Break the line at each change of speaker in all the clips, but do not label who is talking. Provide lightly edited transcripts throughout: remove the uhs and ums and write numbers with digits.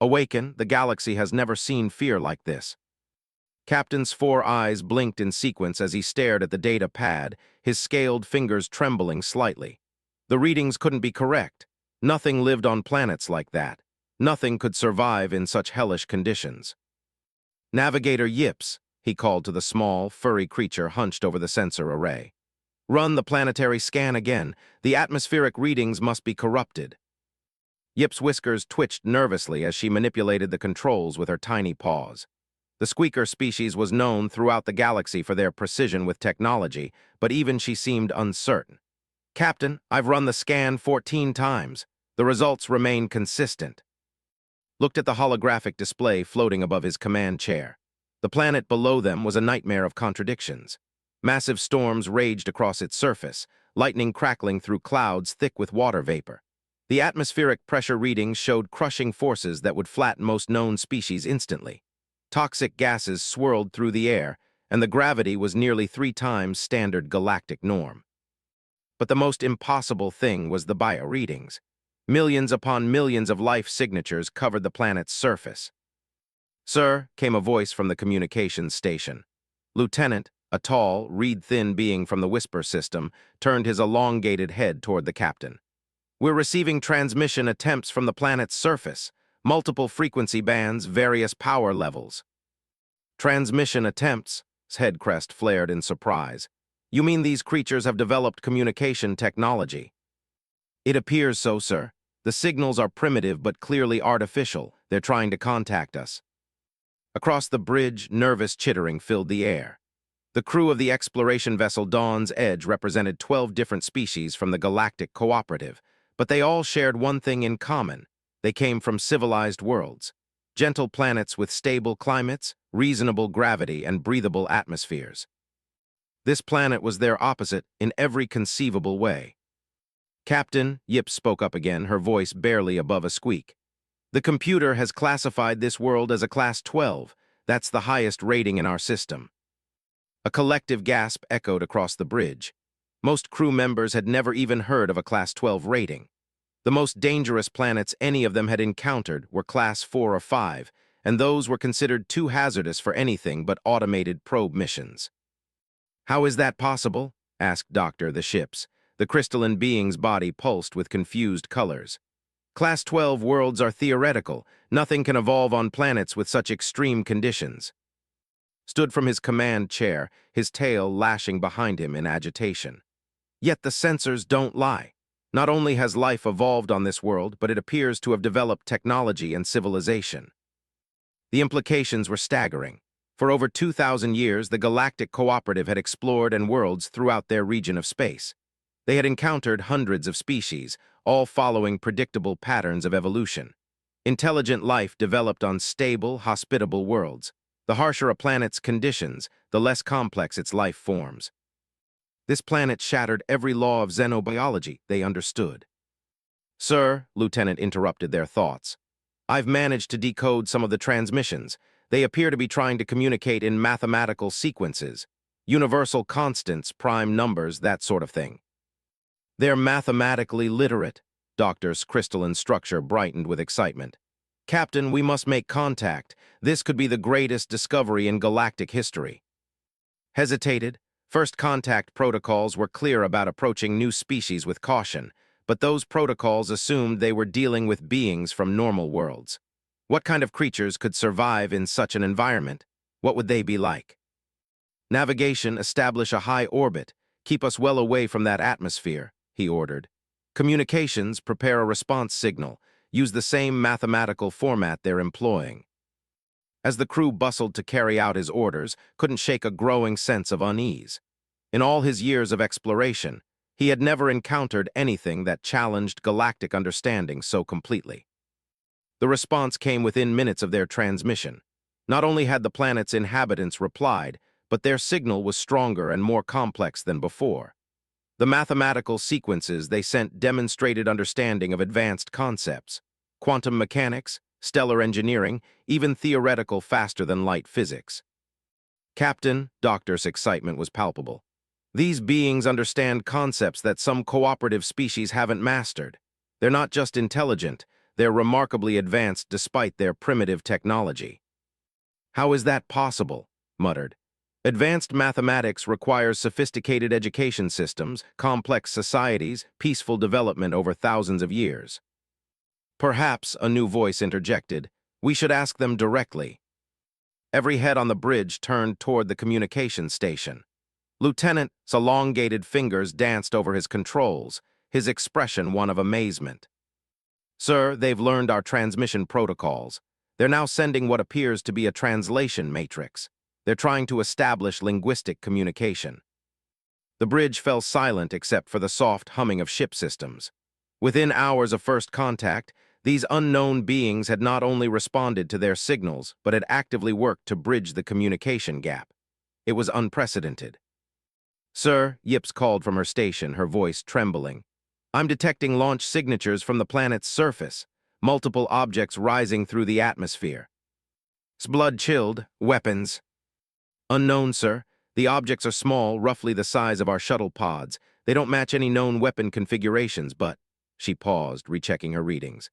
Awaken, the galaxy has never seen fear like this. Captain's 4 eyes blinked in sequence as he stared at the data pad, his scaled fingers trembling slightly. The readings couldn't be correct. Nothing lived on planets like that. Nothing could survive in such hellish conditions. Navigator Yips, he called to the small, furry creature hunched over the sensor array. Run the planetary scan again. The atmospheric readings must be corrupted. Yip's whiskers twitched nervously as she manipulated the controls with her tiny paws. The squeaker species was known throughout the galaxy for their precision with technology, but even she seemed uncertain. Captain, I've run the scan 14 times. The results remain consistent. Looked at the holographic display floating above his command chair. The planet below them was a nightmare of contradictions. Massive storms raged across its surface, lightning crackling through clouds thick with water vapor. The atmospheric pressure readings showed crushing forces that would flatten most known species instantly. Toxic gases swirled through the air, and the gravity was nearly 3 times standard galactic norm. But the most impossible thing was the bio-readings. Millions upon millions of life signatures covered the planet's surface. "Sir," came a voice from the communications station. Lieutenant, a tall, reed-thin being from the whisper system, turned his elongated head toward the captain. "We're receiving transmission attempts from the planet's surface. Multiple frequency bands, various power levels." "Transmission attempts?" Headcrest flared in surprise. "You mean these creatures have developed communication technology?" "It appears so, sir. The signals are primitive but clearly artificial. They're trying to contact us." Across the bridge, nervous chittering filled the air. The crew of the exploration vessel Dawn's Edge represented 12 different species from the Galactic Cooperative, but they all shared one thing in common. They came from civilized worlds, gentle planets with stable climates, reasonable gravity, and breathable atmospheres. This planet was their opposite in every conceivable way. "Captain," Yip spoke up again, her voice barely above a squeak. "The computer has classified this world as a Class 12. That's the highest rating in our system." A collective gasp echoed across the bridge. Most crew members had never even heard of a Class 12 rating. The most dangerous planets any of them had encountered were Class 4 or 5, and those were considered too hazardous for anything but automated probe missions. "How is that possible?" asked Dr. the Ships. The crystalline being's body pulsed with confused colors. "Class 12 worlds are theoretical. Nothing can evolve on planets with such extreme conditions." Stood from his command chair, his tail lashing behind him in agitation. "Yet the sensors don't lie. Not only has life evolved on this world, but it appears to have developed technology and civilization." The implications were staggering. For over 2,000 years, the Galactic Cooperative had explored and worlds throughout their region of space. They had encountered hundreds of species, all following predictable patterns of evolution. Intelligent life developed on stable, hospitable worlds. The harsher a planet's conditions, the less complex its life forms. This planet shattered every law of xenobiology they understood. "Sir," Lieutenant interrupted their thoughts, "I've managed to decode some of the transmissions. They appear to be trying to communicate in mathematical sequences, universal constants, prime numbers, that sort of thing." "They're mathematically literate." Doctor's crystalline structure brightened with excitement. "Captain, we must make contact. This could be the greatest discovery in galactic history." Hesitated. First contact protocols were clear about approaching new species with caution, but those protocols assumed they were dealing with beings from normal worlds. What kind of creatures could survive in such an environment? What would they be like? "Navigation, establish a high orbit. Keep us well away from that atmosphere," he ordered. "Communications, prepare a response signal. Use the same mathematical format they're employing." As the crew bustled to carry out his orders, couldn't shake a growing sense of unease. In all his years of exploration, he had never encountered anything that challenged galactic understanding so completely. The response came within minutes of their transmission. Not only had the planet's inhabitants replied, but their signal was stronger and more complex than before. The mathematical sequences they sent demonstrated understanding of advanced concepts, quantum mechanics, stellar engineering, even theoretical faster-than-light physics. "Captain," Doctor's excitement was palpable. "These beings understand concepts that some cooperative species haven't mastered. They're not just intelligent, They're remarkably advanced despite their primitive technology. "How is that possible?" muttered. "Advanced mathematics requires sophisticated education systems, complex societies, peaceful development over thousands of years." "Perhaps," a new voice interjected, "we should ask them directly." Every head on the bridge turned toward the communication station. Lieutenant's elongated fingers danced over his controls, his expression one of amazement. "Sir, they've learned our transmission protocols. They're now sending what appears to be a translation matrix. They're trying to establish linguistic communication." The bridge fell silent except for the soft humming of ship systems. Within hours of first contact, these unknown beings had not only responded to their signals, but had actively worked to bridge the communication gap. It was unprecedented. "Sir," Yips called from her station, her voice trembling, "I'm detecting launch signatures from the planet's surface, multiple objects rising through the atmosphere." "Blood-chilled, weapons." "Unknown, sir. The objects are small, roughly the size of our shuttle pods. They don't match any known weapon configurations, but—" She paused, rechecking her readings.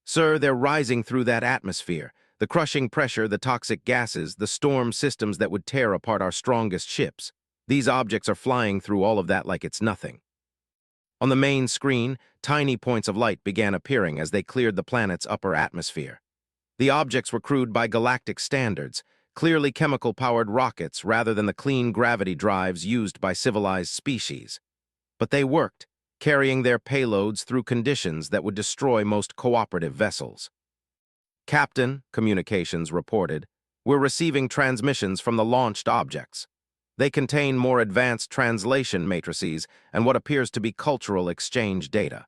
"Sir, they're rising through that atmosphere. The crushing pressure, the toxic gases, the storm systems that would tear apart our strongest ships. These objects are flying through all of that like it's nothing." On the main screen, tiny points of light began appearing as they cleared the planet's upper atmosphere. The objects were crewed by galactic standards, clearly chemical-powered rockets rather than the clean gravity drives used by civilized species. But they worked, carrying their payloads through conditions that would destroy most cooperative vessels. "Captain," communications reported, "we're receiving transmissions from the launched objects. They contain more advanced translation matrices and what appears to be cultural exchange data."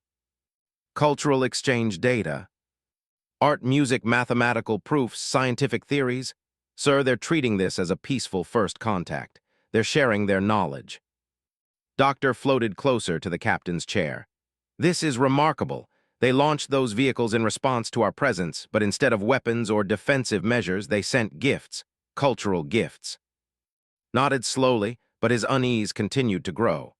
"Cultural exchange data? Art, music, mathematical proofs, scientific theories? Sir, they're treating this as a peaceful first contact. They're sharing their knowledge." Doctor floated closer to the captain's chair. "This is remarkable. They launched those vehicles in response to our presence, but instead of weapons or defensive measures, they sent gifts, cultural gifts." Nodded slowly, but his unease continued to grow.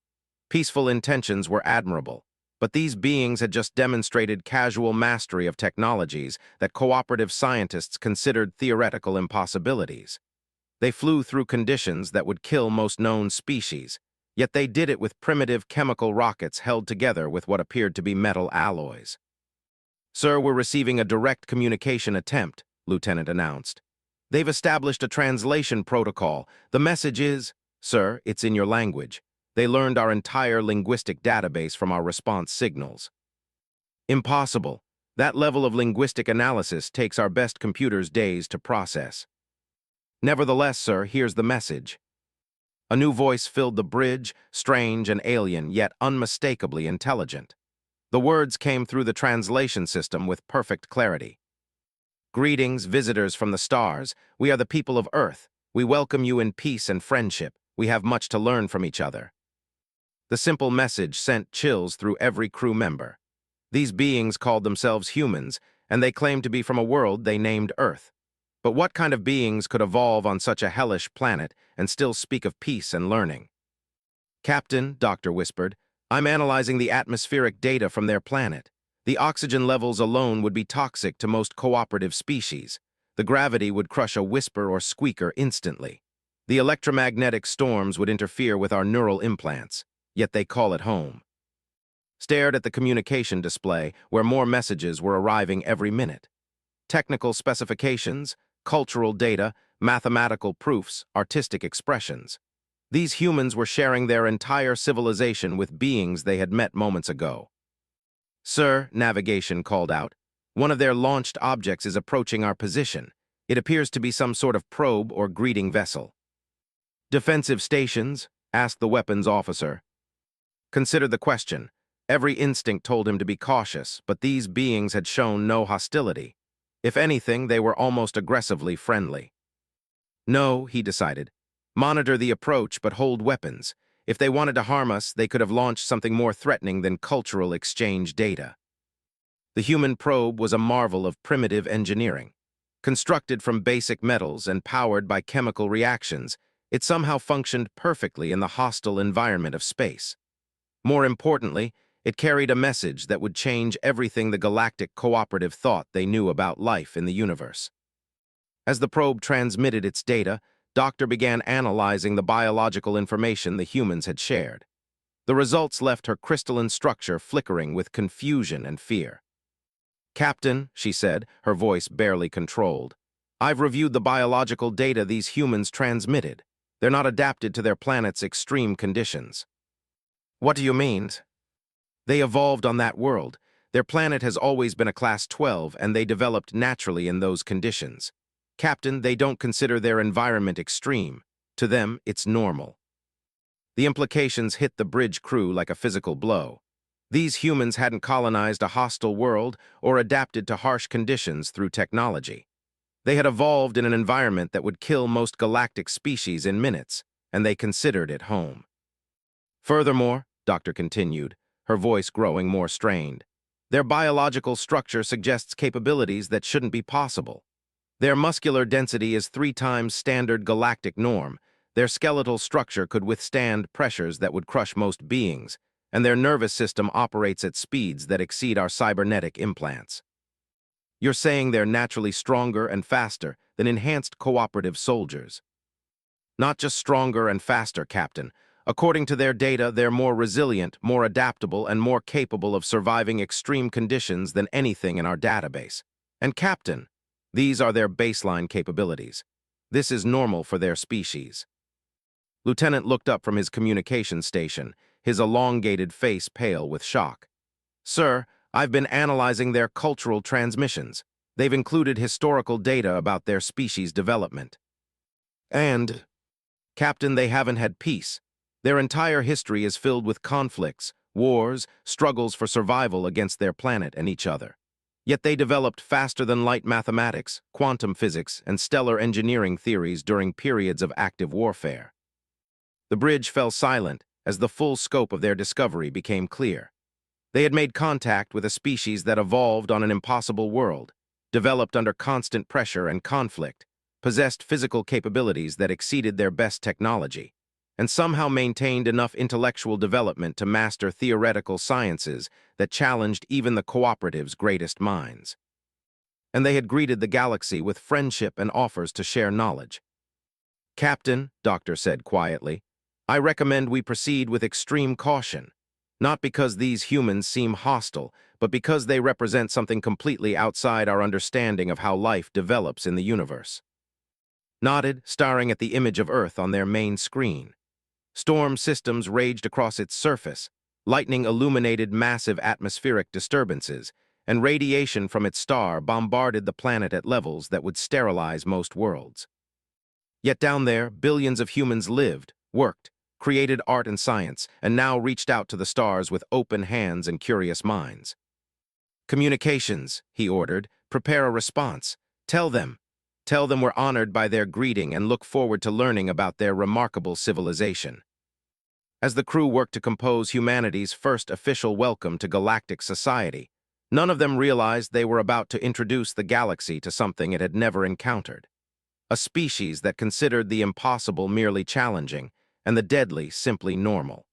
Peaceful intentions were admirable, but these beings had just demonstrated casual mastery of technologies that cooperative scientists considered theoretical impossibilities. They flew through conditions that would kill most known species, yet they did it with primitive chemical rockets held together with what appeared to be metal alloys. "Sir, we're receiving a direct communication attempt," Lieutenant announced. "They've established a translation protocol. The message is—" "Sir, it's in your language. They learned our entire linguistic database from our response signals." "Impossible. That level of linguistic analysis takes our best computers days to process." "Nevertheless, sir, here's the message." A new voice filled the bridge, strange and alien, yet unmistakably intelligent. The words came through the translation system with perfect clarity. "Greetings, visitors from the stars. We are the people of Earth. We welcome you in peace and friendship. We have much to learn from each other." The simple message sent chills through every crew member. These beings called themselves humans, and they claimed to be from a world they named Earth. But what kind of beings could evolve on such a hellish planet and still speak of peace and learning? "Captain," Doctor whispered, "I'm analyzing the atmospheric data from their planet. The oxygen levels alone would be toxic to most cooperative species. The gravity would crush a whisper or squeaker instantly. The electromagnetic storms would interfere with our neural implants, yet they call it home." Stared at the communication display, where more messages were arriving every minute. Technical specifications, cultural data, mathematical proofs, artistic expressions. These humans were sharing their entire civilization with beings they had met moments ago. "Sir," navigation called out, "one of their launched objects is approaching our position. It appears to be some sort of probe or greeting vessel." "Defensive stations?" asked the weapons officer. Considered the question. Every instinct told him to be cautious, but these beings had shown no hostility. If anything, they were almost aggressively friendly. "No," he decided. "Monitor the approach, but hold weapons. If they wanted to harm us, they could have launched something more threatening than cultural exchange data." The human probe was a marvel of primitive engineering. Constructed from basic metals and powered by chemical reactions, it somehow functioned perfectly in the hostile environment of space. More importantly, It carried a message that would change everything the Galactic Cooperative thought they knew about life in the universe. As the probe transmitted its data, Doctor began analyzing the biological information the humans had shared. The results left her crystalline structure flickering with confusion and fear. "Captain," she said, her voice barely controlled, "I've reviewed the biological data these humans transmitted. They're not adapted to their planet's extreme conditions." "What do you mean?" "They evolved on that world. Their planet has always been a Class 12, and they developed naturally in those conditions. Captain, they don't consider their environment extreme. To them, it's normal." The implications hit the bridge crew like a physical blow. These humans hadn't colonized a hostile world or adapted to harsh conditions through technology. They had evolved in an environment that would kill most galactic species in minutes, and they considered it home. "Furthermore," Doctor continued, her voice growing more strained, "their biological structure suggests capabilities that shouldn't be possible. Their muscular density is 3 times standard galactic norm. Their skeletal structure could withstand pressures that would crush most beings, and their nervous system operates at speeds that exceed our cybernetic implants. You're saying they're naturally stronger and faster than enhanced cooperative soldiers." "Not just stronger and faster, Captain. According to their data, they're more resilient, more adaptable, and more capable of surviving extreme conditions than anything in our database. And Captain, these are their baseline capabilities. This is normal for their species." Lieutenant looked up from his communication station, his elongated face pale with shock. "Sir, I've been analyzing their cultural transmissions. They've included historical data about their species' development. And, Captain, they haven't had peace. Their entire history is filled with conflicts, wars, struggles for survival against their planet and each other. Yet they developed faster-than-light mathematics, quantum physics, and stellar engineering theories during periods of active warfare." The bridge fell silent as the full scope of their discovery became clear. They had made contact with a species that evolved on an impossible world, developed under constant pressure and conflict, possessed physical capabilities that exceeded their best technology, and somehow maintained enough intellectual development to master theoretical sciences that challenged even the Cooperative's greatest minds. And they had greeted the galaxy with friendship and offers to share knowledge. "Captain," Doctor said quietly, "I recommend we proceed with extreme caution. Not because these humans seem hostile, but because they represent something completely outside our understanding of how life develops in the universe." Nodded, staring at the image of Earth on their main screen. Storm systems raged across its surface, lightning illuminated massive atmospheric disturbances, and radiation from its star bombarded the planet at levels that would sterilize most worlds. Yet down there, billions of humans lived, worked, created art and science, and now reached out to the stars with open hands and curious minds. "Communications," he ordered, "prepare a response. Tell them we're honored by their greeting and look forward to learning about their remarkable civilization." As the crew worked to compose humanity's first official welcome to galactic society, none of them realized they were about to introduce the galaxy to something it had never encountered. A species that considered the impossible merely challenging, and the deadly simply normal.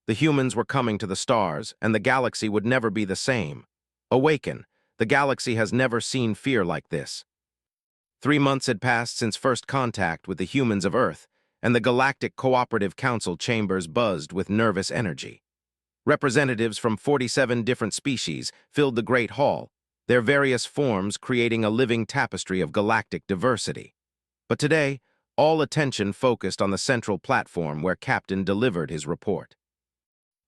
The humans were coming to the stars, and the galaxy would never be the same. Awaken, the galaxy has never seen fear like this. 3 months had passed since first contact with the humans of Earth, and the Galactic Cooperative Council chambers buzzed with nervous energy. Representatives from 47 different species filled the Great Hall, their various forms creating a living tapestry of galactic diversity. But today, all attention focused on the central platform where Captain delivered his report.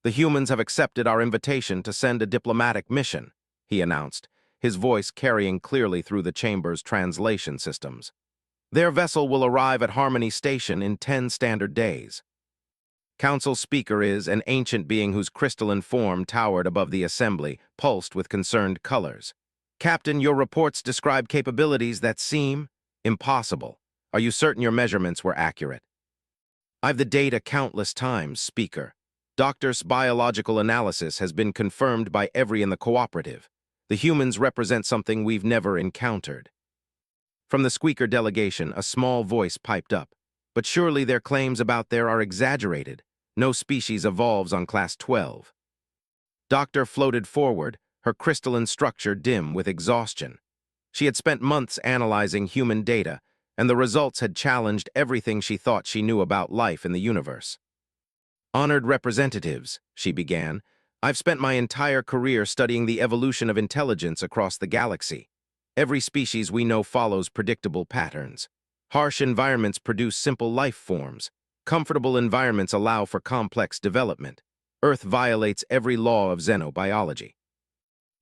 "The humans have accepted our invitation to send a diplomatic mission," he announced, his voice carrying clearly through the chamber's translation systems. "Their vessel will arrive at Harmony Station in 10 standard days." Council speaker is an ancient being whose crystalline form towered above the assembly, pulsed with concerned colors. "Captain, your reports describe capabilities that seem impossible. Are you certain your measurements were accurate?" "I've the data countless times, Speaker. Doctor's biological analysis has been confirmed by every in the cooperative. The humans represent something we've never encountered." From the Squeaker delegation, a small voice piped up. "But surely their claims about there are exaggerated. No species evolves on Class 12. Doctor floated forward, her crystalline structure dim with exhaustion. She had spent months analyzing human data, and the results had challenged everything she thought she knew about life in the universe. "Honored representatives," she began, "I've spent my entire career studying the evolution of intelligence across the galaxy. Every species we know follows predictable patterns. Harsh environments produce simple life forms. Comfortable environments allow for complex development. Earth violates every law of xenobiology."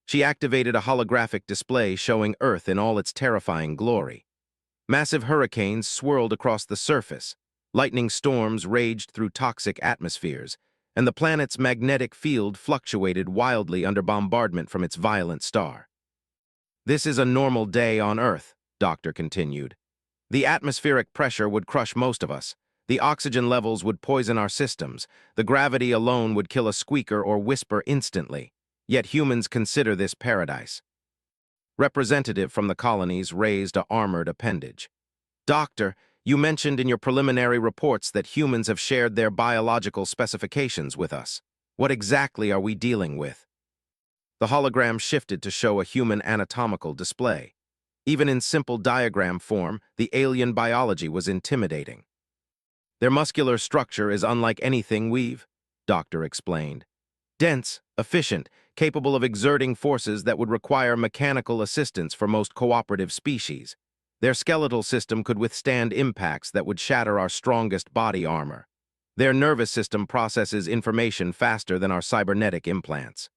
She activated a holographic display showing Earth in all its terrifying glory. Massive hurricanes swirled across the surface. Lightning storms raged through toxic atmospheres, and the planet's magnetic field fluctuated wildly under bombardment from its violent star. "This is a normal day on Earth," Doctor continued. "The atmospheric pressure would crush most of us. The oxygen levels would poison our systems. The gravity alone would kill a squeaker or whisper instantly. Yet humans consider this paradise." Representative from the colonies raised a armored appendage. "Doctor, you mentioned in your preliminary reports that humans have shared their biological specifications with us. What exactly are we dealing with?" The hologram shifted to show a human anatomical display. Even in simple diagram form, the alien biology was intimidating. "Their muscular structure is unlike anything we've," Doctor explained. "Dense, efficient, capable of exerting forces that would require mechanical assistance for most cooperative species. Their skeletal system could withstand impacts that would shatter our strongest body armor. Their nervous system processes information faster than our cybernetic implants."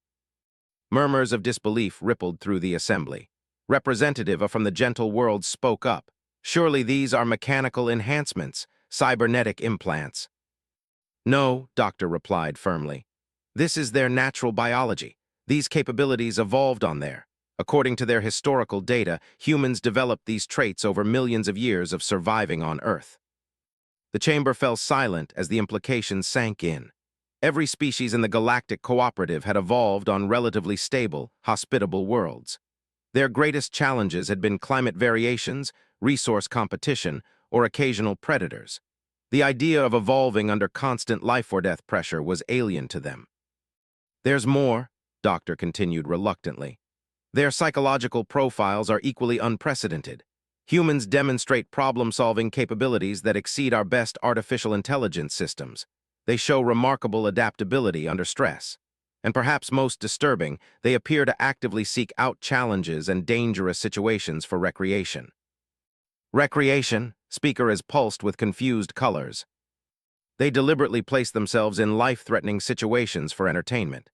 Murmurs of disbelief rippled through the assembly. Representative from the gentle world spoke up. "Surely these are mechanical enhancements, cybernetic implants." "No," Doctor replied firmly. "This is their natural biology. These capabilities evolved on there. According to their historical data, humans developed these traits over millions of years of surviving on Earth." The chamber fell silent as the implications sank in. Every species in the Galactic Cooperative had evolved on relatively stable, hospitable worlds. Their greatest challenges had been climate variations, resource competition, or occasional predators. The idea of evolving under constant life-or-death pressure was alien to them. "There's more," Doctor continued reluctantly. "Their psychological profiles are equally unprecedented. Humans demonstrate problem-solving capabilities that exceed our best artificial intelligence systems. They show remarkable adaptability under stress. And perhaps most disturbing, they appear to actively seek out challenges and dangerous situations for recreation." "Recreation?" Speaker is pulsed with confused colors. "They deliberately place themselves in life-threatening situations for entertainment.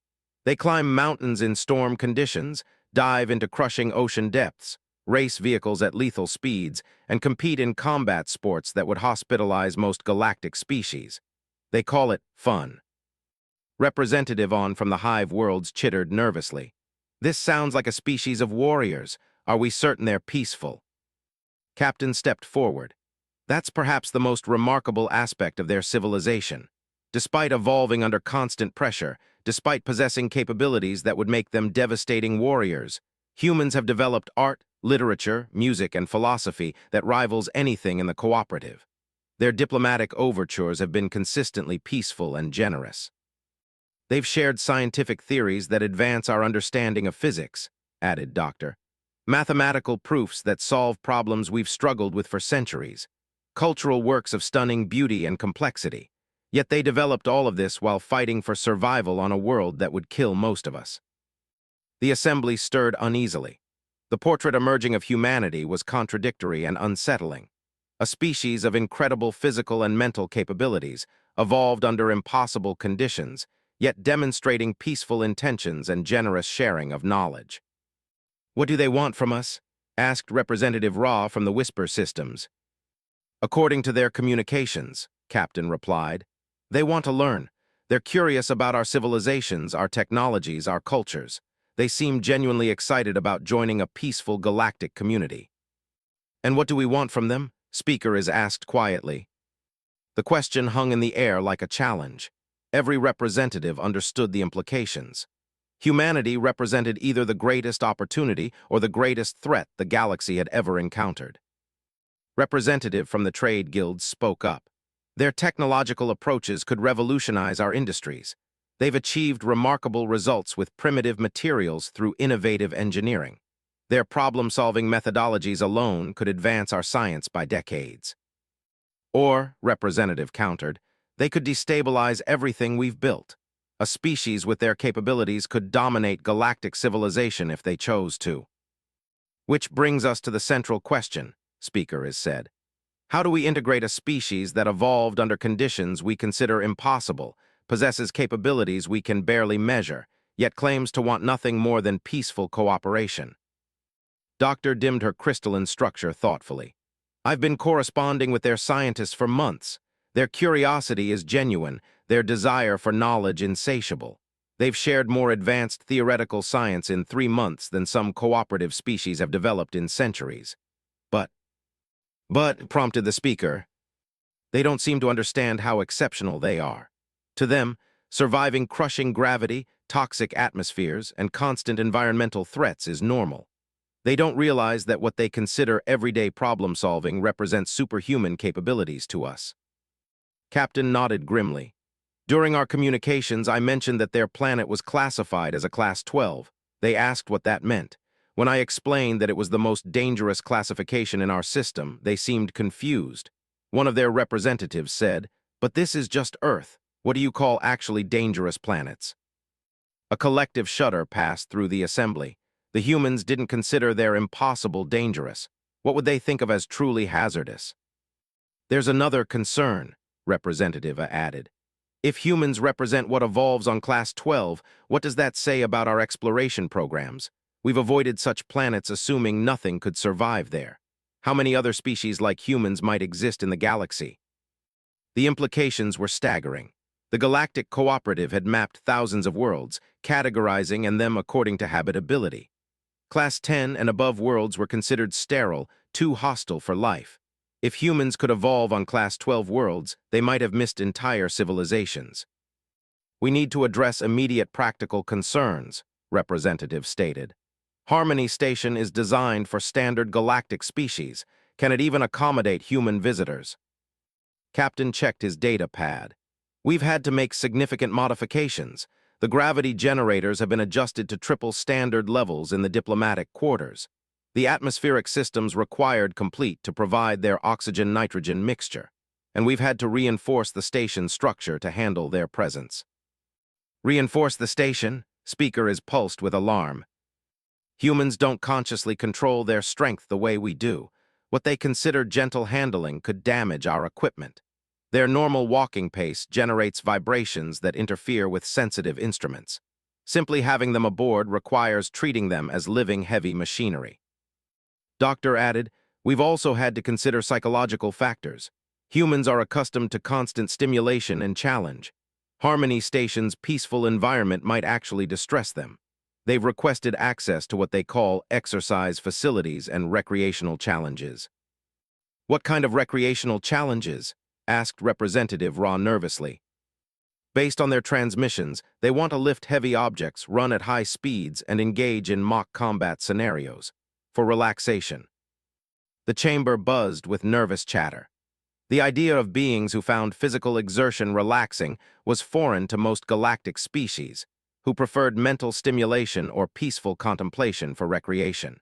They climb mountains in storm conditions, dive into crushing ocean depths, race vehicles at lethal speeds, and compete in combat sports that would hospitalize most galactic species. They call it fun." Representative from the hive worlds chittered nervously. "This sounds like a species of warriors. Are we certain they're peaceful?" Captain stepped forward. "That's perhaps the most remarkable aspect of their civilization. Despite evolving under constant pressure, despite possessing capabilities that would make them devastating warriors, humans have developed art, literature, music, and philosophy that rivals anything in the cooperative. Their diplomatic overtures have been consistently peaceful and generous. They've shared scientific theories that advance our understanding of physics," added Doctor. "Mathematical proofs that solve problems we've struggled with for centuries. Cultural works of stunning beauty and complexity. Yet they developed all of this while fighting for survival on a world that would kill most of us." The assembly stirred uneasily. The portrait emerging of humanity was contradictory and unsettling. A species of incredible physical and mental capabilities, evolved under impossible conditions, yet demonstrating peaceful intentions and generous sharing of knowledge. "What do they want from us?" asked Representative Raw from the Whisper Systems. "According to their communications," Captain replied. "They want to learn. They're curious about our civilizations, our technologies, our cultures. They seem genuinely excited about joining a peaceful galactic community." "And what do we want from them?" Speaker is asked quietly. The question hung in the air like a challenge. Every representative understood the implications. Humanity represented either the greatest opportunity or the greatest threat the galaxy had ever encountered. Representative from the trade guilds spoke up. "Their technological approaches could revolutionize our industries. They've achieved remarkable results with primitive materials through innovative engineering. Their problem-solving methodologies alone could advance our science by decades. Or, Representative countered, they could destabilize everything we've built. A species with their capabilities could dominate galactic civilization if they chose to. Which brings us to the central question, Speaker has said. How do we integrate a species that evolved under conditions we consider impossible, possesses capabilities we can barely measure, yet claims to want nothing more than peaceful cooperation? Doctor dimmed her crystalline structure thoughtfully. I've been corresponding with their scientists for months. Their curiosity is genuine, their desire for knowledge insatiable. They've shared more advanced theoretical science in 3 months than some cooperative species have developed in centuries. But, prompted the speaker, they don't seem to understand how exceptional they are. To them, surviving crushing gravity, toxic atmospheres, and constant environmental threats is normal. They don't realize that what they consider everyday problem-solving represents superhuman capabilities to us. Captain nodded grimly. During our communications, I mentioned that their planet was classified as a Class 12. They asked what that meant. When I explained that it was the most dangerous classification in our system, they seemed confused. One of their representatives said, "But this is just Earth. What do you call actually dangerous planets?" A collective shudder passed through the assembly. The humans didn't consider their impossible dangerous. What would they think of as truly hazardous? There's another concern, Representative added. If humans represent what evolves on Class 12, what does that say about our exploration programs? We've avoided such planets assuming nothing could survive there. How many other species like humans might exist in the galaxy? The implications were staggering. The Galactic Cooperative had mapped thousands of worlds, categorizing and them according to habitability. Class 10 and above worlds were considered sterile, too hostile for life. If humans could evolve on Class 12 worlds, they might have missed entire civilizations. We need to address immediate practical concerns, Representative stated. Harmony Station is designed for standard galactic species. Can it even accommodate human visitors? Captain checked his data pad. We've had to make significant modifications. The gravity generators have been adjusted to triple standard levels in the diplomatic quarters. The atmospheric systems required complete to provide their oxygen-nitrogen mixture, and we've had to reinforce the station's structure to handle their presence. Reinforce the station? Speaker is pulsed with alarm. Humans don't consciously control their strength the way we do. What they consider gentle handling could damage our equipment. Their normal walking pace generates vibrations that interfere with sensitive instruments. Simply having them aboard requires treating them as living heavy machinery. Doctor added, we've also had to consider psychological factors. Humans are accustomed to constant stimulation and challenge. Harmony Station's peaceful environment might actually distress them. They've requested access to what they call exercise facilities and recreational challenges. What kind of recreational challenges? Asked Representative Raw nervously. Based on their transmissions, they want to lift heavy objects, run at high speeds, and engage in mock combat scenarios. For relaxation. The chamber buzzed with nervous chatter. The idea of beings who found physical exertion relaxing was foreign to most galactic species, who preferred mental stimulation or peaceful contemplation for recreation.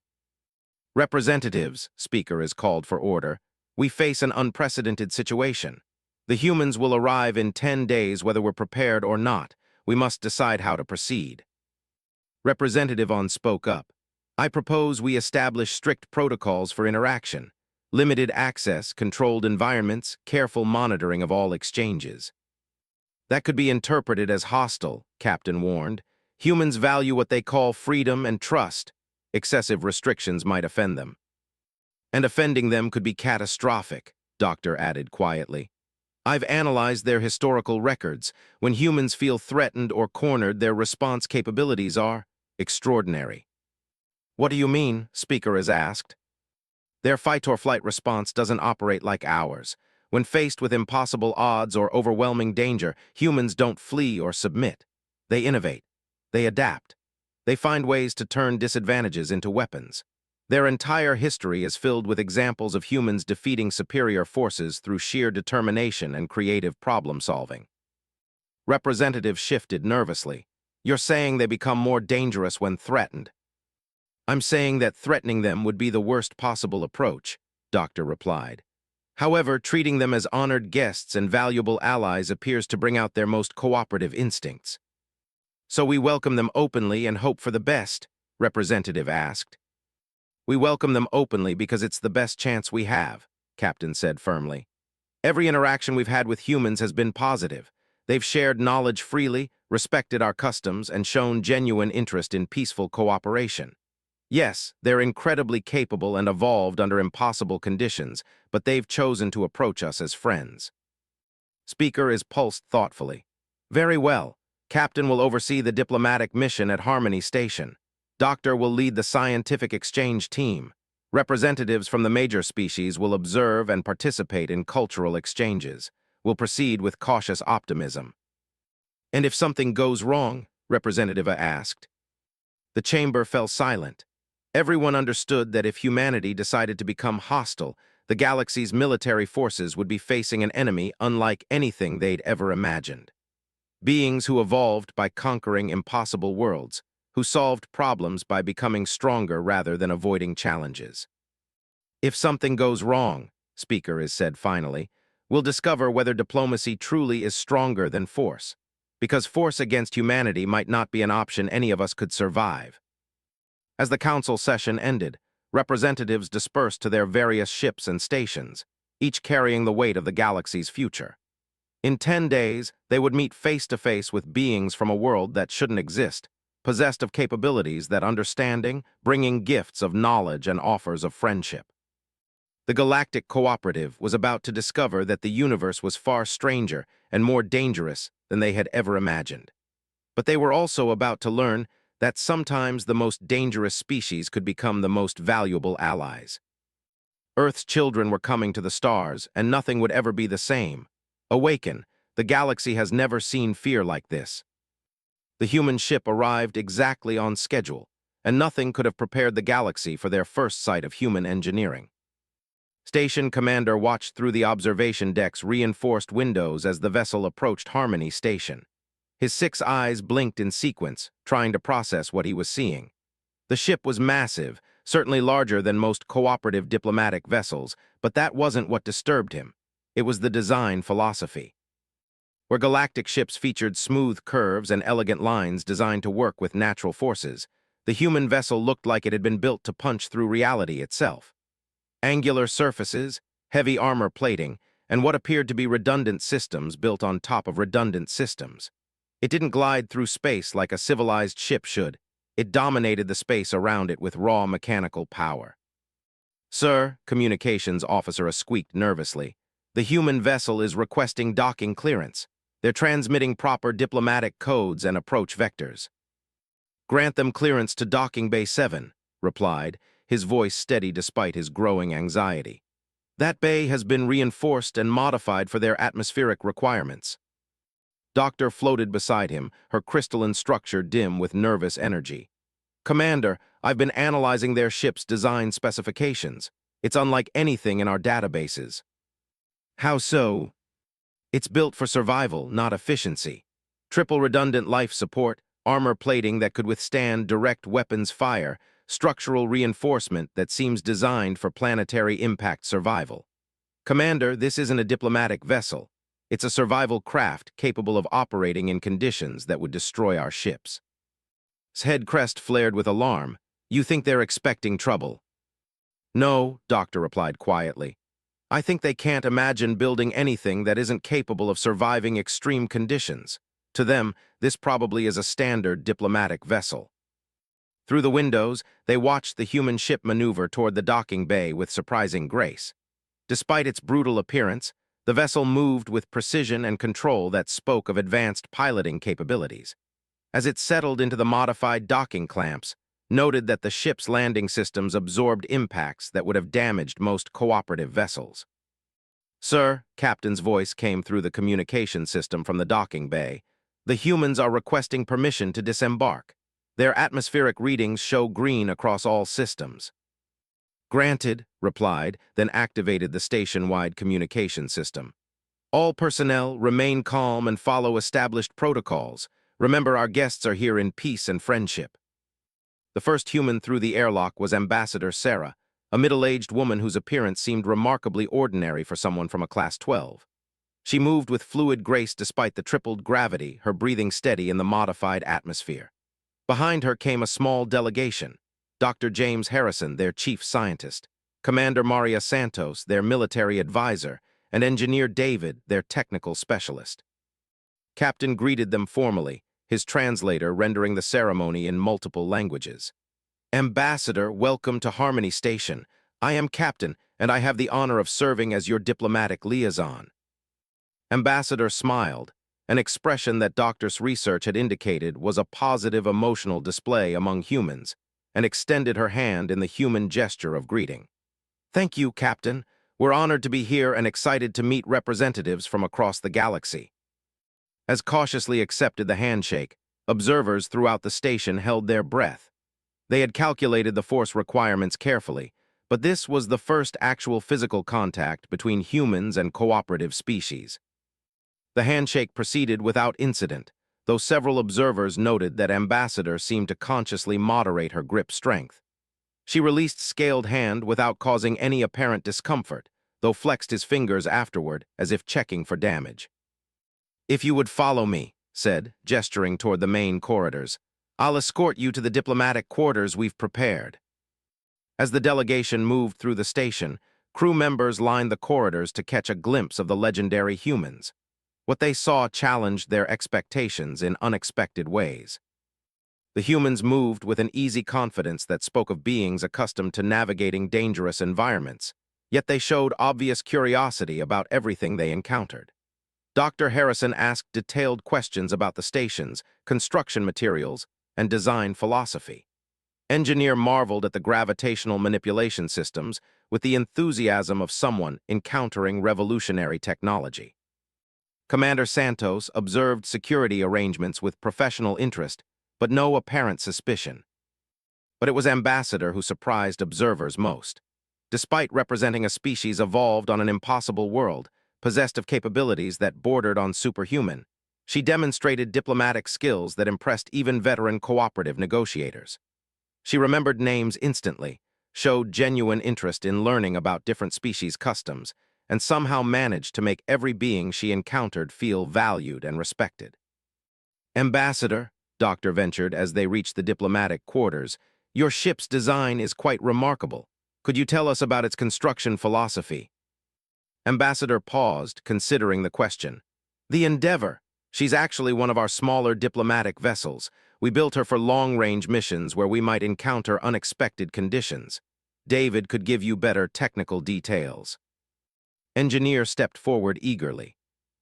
Representatives, Speaker is called for order, we face an unprecedented situation. The humans will arrive in 10 days whether we're prepared or not. We must decide how to proceed. Representative On spoke up. I propose we establish strict protocols for interaction, limited access, controlled environments, careful monitoring of all exchanges. That could be interpreted as hostile, Captain warned. Humans value what they call freedom and trust. Excessive restrictions might offend them. And offending them could be catastrophic, Doctor added quietly. I've analyzed their historical records. When humans feel threatened or cornered, their response capabilities are extraordinary. What do you mean? Speaker is asked. Their fight-or-flight response doesn't operate like ours. When faced with impossible odds or overwhelming danger, humans don't flee or submit. They innovate. They adapt. They find ways to turn disadvantages into weapons. Their entire history is filled with examples of humans defeating superior forces through sheer determination and creative problem-solving. Representative shifted nervously. You're saying they become more dangerous when threatened. I'm saying that threatening them would be the worst possible approach, Doctor replied. However, treating them as honored guests and valuable allies appears to bring out their most cooperative instincts. So we welcome them openly and hope for the best, Representative asked. We welcome them openly because it's the best chance we have, Captain said firmly. Every interaction we've had with humans has been positive. They've shared knowledge freely, respected our customs, and shown genuine interest in peaceful cooperation. Yes, they're incredibly capable and evolved under impossible conditions, but they've chosen to approach us as friends. Speaker is pulsed thoughtfully. Very well. Captain will oversee the diplomatic mission at Harmony Station. Doctor will lead the scientific exchange team. Representatives from the major species will observe and participate in cultural exchanges. We'll proceed with cautious optimism. And if something goes wrong? Representative asked. The chamber fell silent. Everyone understood that if humanity decided to become hostile, the galaxy's military forces would be facing an enemy unlike anything they'd ever imagined. Beings who evolved by conquering impossible worlds, who solved problems by becoming stronger rather than avoiding challenges. If something goes wrong, Speaker is said finally, we'll discover whether diplomacy truly is stronger than force, because force against humanity might not be an option any of us could survive. As the council session ended, representatives dispersed to their various ships and stations, each carrying the weight of the galaxy's future. In 10 days, they would meet face-to-face with beings from a world that shouldn't exist, possessed of capabilities that understanding, bringing gifts of knowledge and offers of friendship. The Galactic Cooperative was about to discover that the universe was far stranger and more dangerous than they had ever imagined. But they were also about to learn that sometimes the most dangerous species could become the most valuable allies. Earth's children were coming to the stars, and nothing would ever be the same. Awaken, the galaxy has never seen fear like this. The human ship arrived exactly on schedule, and nothing could have prepared the galaxy for their first sight of human engineering. Station Commander watched through the observation deck's reinforced windows as the vessel approached Harmony Station. His 6 eyes blinked in sequence, trying to process what he was seeing. The ship was massive, certainly larger than most cooperative diplomatic vessels, but that wasn't what disturbed him. It was the design philosophy. Where galactic ships featured smooth curves and elegant lines designed to work with natural forces, the human vessel looked like it had been built to punch through reality itself. Angular surfaces, heavy armor plating, and what appeared to be redundant systems built on top of redundant systems. It didn't glide through space like a civilized ship should. It dominated the space around it with raw mechanical power. Sir, communications officer squeaked nervously, the human vessel is requesting docking clearance. They're transmitting proper diplomatic codes and approach vectors. Grant them clearance to Docking Bay 7, replied, his voice steady despite his growing anxiety. That bay has been reinforced and modified for their atmospheric requirements. Doctor floated beside him, her crystalline structure dim with nervous energy. Commander, I've been analyzing their ship's design specifications. It's unlike anything in our databases. How so? It's built for survival, not efficiency. Triple redundant life support, armor plating that could withstand direct weapons fire, structural reinforcement that seems designed for planetary impact survival. Commander, this isn't a diplomatic vessel. It's a survival craft capable of operating in conditions that would destroy our ships. His head crest flared with alarm. You think they're expecting trouble? No, Doctor replied quietly. I think they can't imagine building anything that isn't capable of surviving extreme conditions. To them, this probably is a standard diplomatic vessel. Through the windows, they watched the human ship maneuver toward the docking bay with surprising grace. Despite its brutal appearance, the vessel moved with precision and control that spoke of advanced piloting capabilities. As it settled into the modified docking clamps, noted that the ship's landing systems absorbed impacts that would have damaged most cooperative vessels. Sir, Captain's voice came through the communication system from the docking bay. The humans are requesting permission to disembark. Their atmospheric readings show green across all systems. Granted, replied, then activated the station-wide communication system. All personnel remain calm and follow established protocols. Remember, our guests are here in peace and friendship. The first human through the airlock was Ambassador Sarah, a middle-aged woman whose appearance seemed remarkably ordinary for someone from a Class 12. She moved with fluid grace despite the tripled gravity, her breathing steady in the modified atmosphere. Behind her came a small delegation: Dr. James Harrison, their chief scientist, Commander Maria Santos, their military advisor, and Engineer David, their technical specialist. Captain greeted them formally, his translator rendering the ceremony in multiple languages. Ambassador, welcome to Harmony Station. I am Captain, and I have the honor of serving as your diplomatic liaison. Ambassador smiled, an expression that Doctor's research had indicated was a positive emotional display among humans, and extended her hand in the human gesture of greeting. Thank you, Captain. We're honored to be here and excited to meet representatives from across the galaxy. As cautiously accepted the handshake, observers throughout the station held their breath. They had calculated the force requirements carefully, but this was the first actual physical contact between humans and cooperative species. The handshake proceeded without incident, though several observers noted that Ambassador seemed to consciously moderate her grip strength. She released scaled hand without causing any apparent discomfort, though flexed his fingers afterward as if checking for damage. If you would follow me, said, gesturing toward the main corridors, I'll escort you to the diplomatic quarters we've prepared. As the delegation moved through the station, crew members lined the corridors to catch a glimpse of the legendary humans. What they saw challenged their expectations in unexpected ways. The humans moved with an easy confidence that spoke of beings accustomed to navigating dangerous environments, yet they showed obvious curiosity about everything they encountered. Dr. Harrison asked detailed questions about the stations, construction materials, and design philosophy. Engineer marveled at the gravitational manipulation systems with the enthusiasm of someone encountering revolutionary technology. Commander Santos observed security arrangements with professional interest, but no apparent suspicion. But it was Ambassador who surprised observers most. Despite representing a species evolved on an impossible world, possessed of capabilities that bordered on superhuman, she demonstrated diplomatic skills that impressed even veteran cooperative negotiators. She remembered names instantly, showed genuine interest in learning about different species' customs, and somehow managed to make every being she encountered feel valued and respected. Ambassador, Doctor ventured as they reached the diplomatic quarters, your ship's design is quite remarkable. Could you tell us about its construction philosophy? Ambassador paused, considering the question. The Endeavor. She's actually one of our smaller diplomatic vessels. We built her for long-range missions where we might encounter unexpected conditions. David could give you better technical details. Engineer stepped forward eagerly.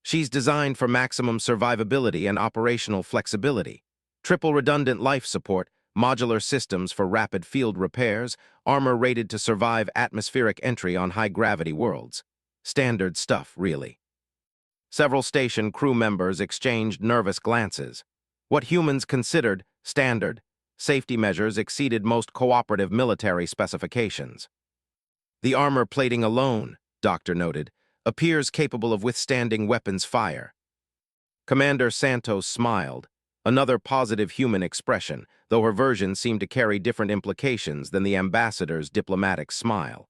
She's designed for maximum survivability and operational flexibility. Triple redundant life support, modular systems for rapid field repairs, armor rated to survive atmospheric entry on high-gravity worlds. Standard stuff, really. Several station crew members exchanged nervous glances. What humans considered standard safety measures exceeded most cooperative military specifications. The armor plating alone, Doctor noted, appears capable of withstanding weapons fire. Commander Santos smiled, another positive human expression, though her version seemed to carry different implications than the ambassador's diplomatic smile.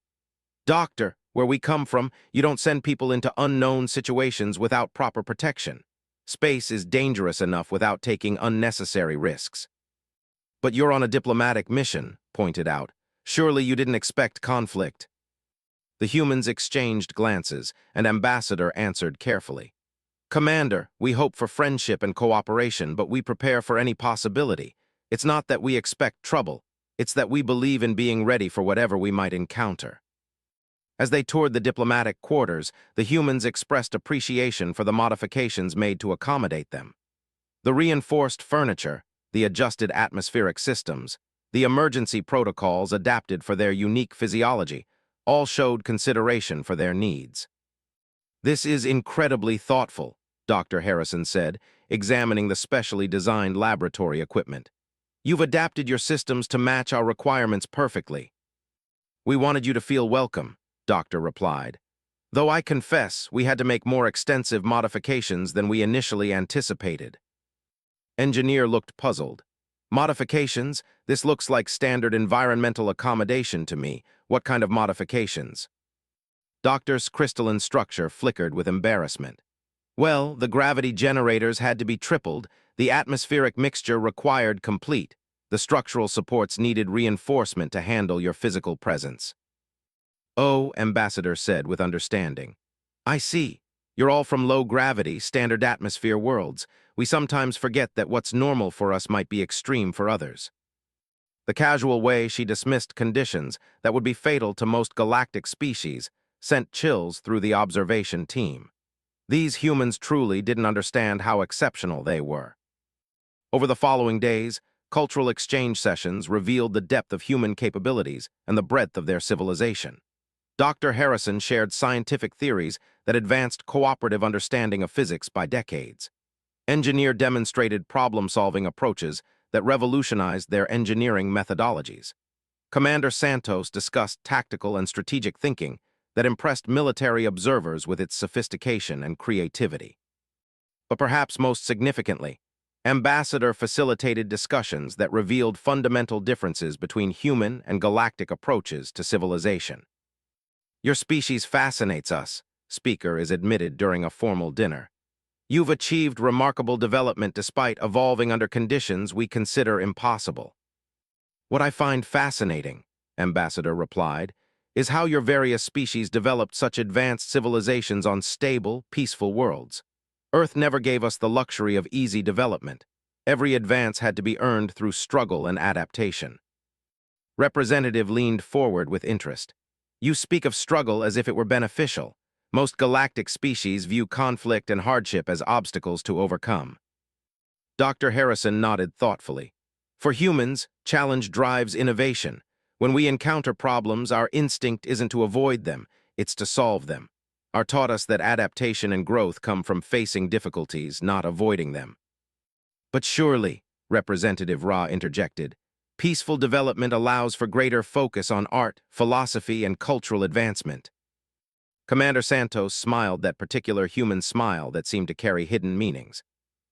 Doctor, where we come from, you don't send people into unknown situations without proper protection. Space is dangerous enough without taking unnecessary risks. But you're on a diplomatic mission, pointed out. Surely you didn't expect conflict. The humans exchanged glances, and Ambassador answered carefully. Commander, we hope for friendship and cooperation, but we prepare for any possibility. It's not that we expect trouble, it's that we believe in being ready for whatever we might encounter. As they toured the diplomatic quarters, the humans expressed appreciation for the modifications made to accommodate them. The reinforced furniture, the adjusted atmospheric systems, the emergency protocols adapted for their unique physiology, all showed consideration for their needs. This is incredibly thoughtful, Dr. Harrison said, examining the specially designed laboratory equipment. You've adapted your systems to match our requirements perfectly. We wanted you to feel welcome, Doctor replied. Though I confess we had to make more extensive modifications than we initially anticipated. Engineer looked puzzled. Modifications? This looks like standard environmental accommodation to me. What kind of modifications? Doctor's crystalline structure flickered with embarrassment. Well, the gravity generators had to be tripled, the atmospheric mixture required complete, the structural supports needed reinforcement to handle your physical presence. Oh, Ambassador said with understanding. I see. You're all from low-gravity, standard atmosphere worlds. We sometimes forget that what's normal for us might be extreme for others. The casual way she dismissed conditions that would be fatal to most galactic species sent chills through the observation team. These humans truly didn't understand how exceptional they were. Over the following days, cultural exchange sessions revealed the depth of human capabilities and the breadth of their civilization. Dr. Harrison shared scientific theories that advanced cooperative understanding of physics by decades. Engineer demonstrated problem-solving approaches that revolutionized their engineering methodologies. Commander Santos discussed tactical and strategic thinking that impressed military observers with its sophistication and creativity. But perhaps most significantly, Ambassador facilitated discussions that revealed fundamental differences between human and galactic approaches to civilization. Your species fascinates us, speaker is admitted during a formal dinner. You've achieved remarkable development despite evolving under conditions we consider impossible. What I find fascinating, Ambassador replied, is how your various species developed such advanced civilizations on stable, peaceful worlds. Earth never gave us the luxury of easy development. Every advance had to be earned through struggle and adaptation. Representative leaned forward with interest. You speak of struggle as if it were beneficial. Most galactic species view conflict and hardship as obstacles to overcome. Dr. Harrison nodded thoughtfully. For humans, challenge drives innovation. When we encounter problems, our instinct isn't to avoid them, it's to solve them. Are taught us that adaptation and growth come from facing difficulties, not avoiding them. But surely, Representative Ra interjected, peaceful development allows for greater focus on art, philosophy, and cultural advancement. Commander Santos smiled that particular human smile that seemed to carry hidden meanings.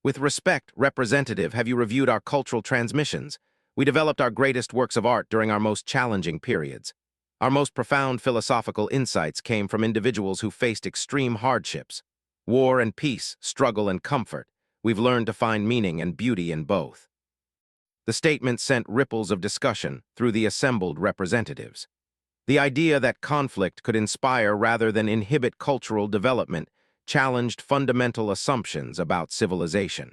With respect, Representative, have you reviewed our cultural transmissions? We developed our greatest works of art during our most challenging periods. Our most profound philosophical insights came from individuals who faced extreme hardships. War and peace, struggle and comfort. We've learned to find meaning and beauty in both. The statement sent ripples of discussion through the assembled representatives. The idea that conflict could inspire rather than inhibit cultural development challenged fundamental assumptions about civilization.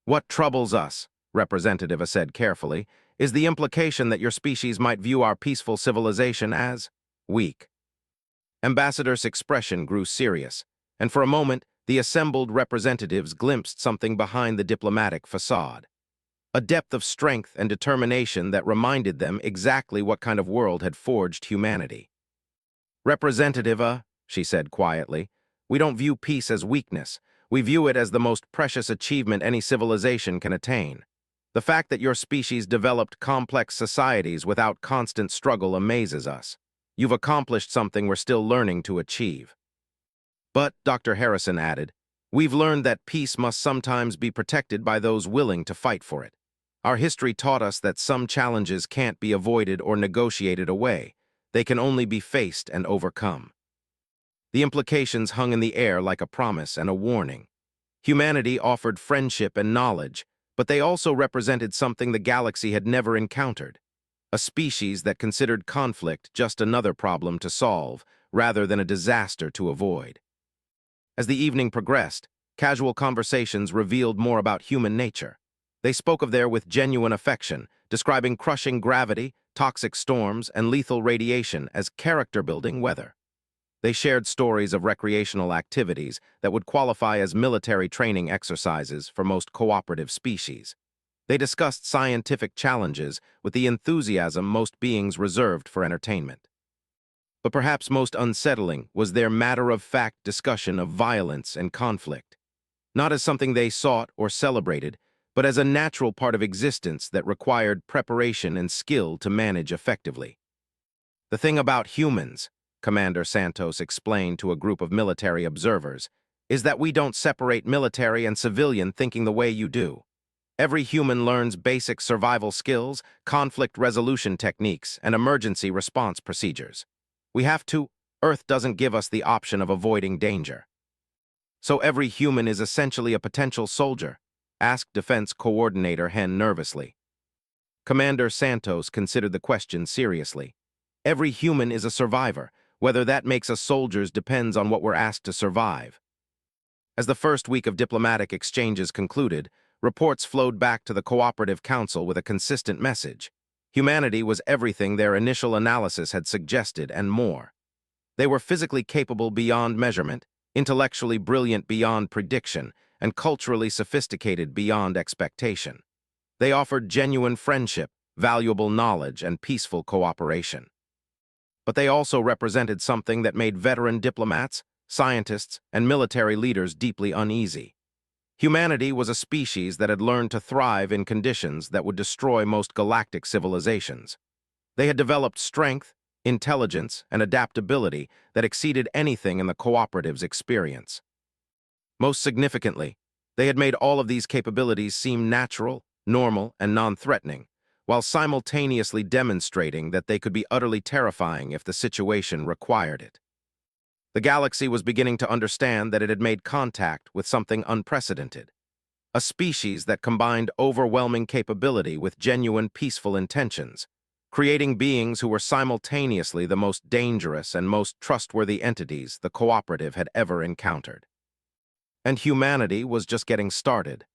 What troubles us, Representative said carefully, is the implication that your species might view our peaceful civilization as weak. Ambassador's expression grew serious, and for a moment, the assembled representatives glimpsed something behind the diplomatic facade. A depth of strength and determination that reminded them exactly what kind of world had forged humanity. Representative, she said quietly, we don't view peace as weakness. We view it as the most precious achievement any civilization can attain. The fact that your species developed complex societies without constant struggle amazes us. You've accomplished something we're still learning to achieve. But, Dr. Harrison added, we've learned that peace must sometimes be protected by those willing to fight for it. Our history taught us that some challenges can't be avoided or negotiated away. They can only be faced and overcome. The implications hung in the air like a promise and a warning. Humanity offered friendship and knowledge, but they also represented something the galaxy had never encountered. A species that considered conflict just another problem to solve, rather than a disaster to avoid. As the evening progressed, casual conversations revealed more about human nature. They spoke of there with genuine affection, describing crushing gravity, toxic storms, and lethal radiation as character-building weather. They shared stories of recreational activities that would qualify as military training exercises for most cooperative species. They discussed scientific challenges with the enthusiasm most beings reserved for entertainment. But perhaps most unsettling was their matter-of-fact discussion of violence and conflict, not as something they sought or celebrated, but as a natural part of existence that required preparation and skill to manage effectively. The thing about humans, Commander Santos explained to a group of military observers, is that we don't separate military and civilian thinking the way you do. Every human learns basic survival skills, conflict resolution techniques, and emergency response procedures. We have to. Earth doesn't give us the option of avoiding danger. So every human is essentially a potential soldier, asked Defense Coordinator Hen nervously. Commander Santos considered the question seriously. Every human is a survivor. Whether that makes us soldiers depends on what we're asked to survive. As the first week of diplomatic exchanges concluded, reports flowed back to the Cooperative Council with a consistent message. Humanity was everything their initial analysis had suggested and more. They were physically capable beyond measurement, intellectually brilliant beyond prediction, and culturally sophisticated beyond expectation. They offered genuine friendship, valuable knowledge, and peaceful cooperation. But they also represented something that made veteran diplomats, scientists, and military leaders deeply uneasy. Humanity was a species that had learned to thrive in conditions that would destroy most galactic civilizations. They had developed strength, intelligence, and adaptability that exceeded anything in the cooperative's experience. Most significantly, they had made all of these capabilities seem natural, normal, and non-threatening, while simultaneously demonstrating that they could be utterly terrifying if the situation required it. The galaxy was beginning to understand that it had made contact with something unprecedented, a species that combined overwhelming capability with genuine peaceful intentions, creating beings who were simultaneously the most dangerous and most trustworthy entities the cooperative had ever encountered. And humanity was just getting started.